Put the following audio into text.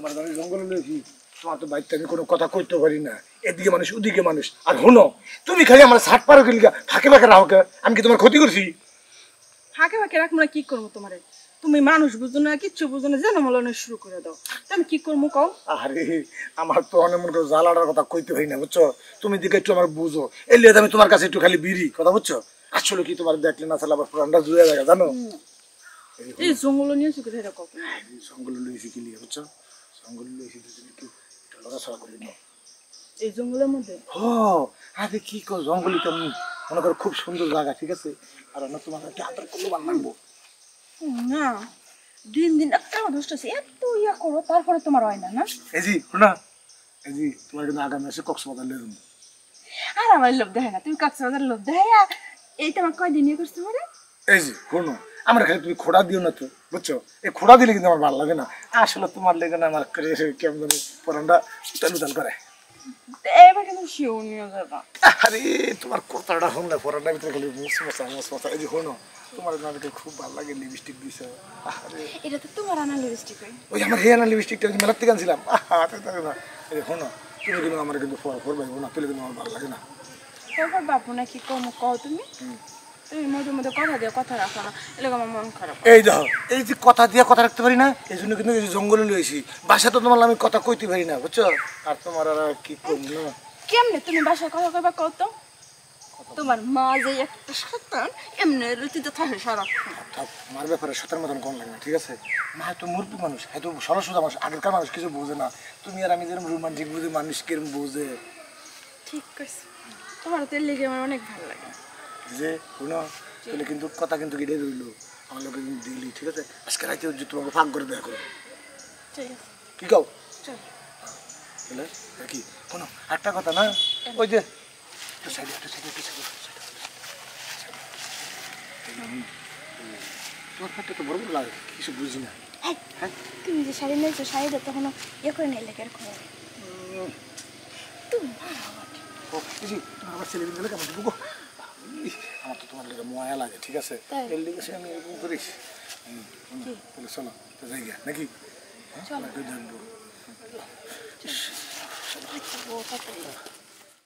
তোমার আমি জঙ্গলে লইছি তোমার তো বাড়িতে আমি কোনো কথা কইতে পারি না এদিকে মানুষ ওদিকে মানুষ আর শোনো তুমি খালি আমার ছাট পারো গেলি ফাঁকে ফাঁকে রাখো আমি কি তোমার ক্ষতি করছি ফাঁকে ফাঁকে রাখবো না কি করবো তোমারে তুমি মানুষ বুঝো না কিচ্ছু বুঝো না যেন মলানো শুরু করে দাও আমি কি করবো কও আরে আমার তো অনেক মনে করো জ্বালাটার কথা কইতে পারি না বুঝছো তুমি দিকে একটু আমার বুঝো এর লিয়ে আমি তোমার কাছে একটু খালি বিড়ি কথা বুঝছো আসলে কি তোমার দেখলে না চালা আবার পুরানটা জুড়ে যায় জানো এই জঙ্গল নিয়ে চুকে ধরে কখন জঙ্গল লইছি কি লিয়ে বুঝছো জঙ্গল লইছি তুমি কি লড়াছড়া করি না এই জঙ্গলের মধ্যে আরে কি কো জঙ্গলই তো মনে করো খুব সুন্দর জায়গা ঠিক আছে আর না তোমার একটা আদর করলে ভালো লাগবো না দিন দিন একটা দুষ্ট আছে এত ইয়া করো তারপরে তোমার হয় না না এই জি শোনা এই জি তোমার কিন্তু আগামী মাসে কক্সবাজার লয়ে যাবো আর আমার লোভ দেখে না তুমি কক্সবাজার লোভ দেখে এইটা আমার কয়দিন ইয়ে করছো মানে এই জি শোনো আমার খালি তুমি খোড়া দিও না তো বুঝছো এই খোড়া দিলে কিন্তু আমার ভালো লাগে না আসলে তোমার লেগে না আমার কেমন জানি পরানটা উতাল উতাল করে এবার কিন্তু শিও নিয়ে যাবা আরে তোমার কথাটা শুন না পরানটা ভিতরে খালি মশমশা এই যে শোনো তোমার নামটা খুব ভালো লাগে লিপস্টিক দিছো আরে এটা তো তোমার আনা লিপস্টিক ওই আমার হেয়ানা লিপস্টিকটা মেলার থেকে আনছিলাম না এই শোনো তুমি কিন্তু আমার কিন্তু ফরবাই না তুলে কিন্তু আমার ভালো লাগে না তারপর বাপু না কি কম কও তুমি তুমি মধ্যে মধ্যে কথা দিয়ে কথা রাখো না এলাকা আমার মন খারাপ এই দেখো এই যে কথা দিয়ে কথা রাখতে পারি না এই জন্য কিন্তু এই জঙ্গলে লইছি বাসা তো তোমার আমি কথা কইতে পারি না বুঝছো আর তোমার আর কি করবো না কেমনে তুমি বাসায় কথা কইবা কও তো তোমার মা যে একটা শয়তান এমনি রুটিতে থাকে সারাক্ষণ আমার ব্যাপারে সতের মতন কোন লাগে না ঠিক আছে মা তো মুরব্বী মানুষ হয়তো সরস্বতী মানুষ আগেরকার মানুষ কিছু বোঝে না তুমি আর আমি যেরকম রোমান্টিক বুঝে মানুষ কিরম বোঝে ঠিক আছে তোমার তেল লেগে আমার অনেক ভালো লাগে যে শোনো তাহলে কিন্তু কথা কিন্তু গিয়ে রইলো আমার লোকে কিন্তু দিলি ঠিক আছে আজকে রাতে তোমাকে ফাঁক করে দেখা করবো ঠিক আছে কি কাও চল তাহলে কি কোনো একটা কথা না ওই যে তোর হাতে তো বড় বড় লাগে কিছু বুঝি না তুমি যে শাড়ি নিয়েছো শাড়িটা তখন ইয়ে করে নিয়ে লেগে রাখো তুমি তোমার আবার ছেলে দিলে কেমন ঢুকো আমার তো তোমার লেগে ময়া লাগে ঠিক আছে এর লেগে আমি এরকম করিস তাহলে চলো তো যাই গিয়া নাকি চলো দেখবো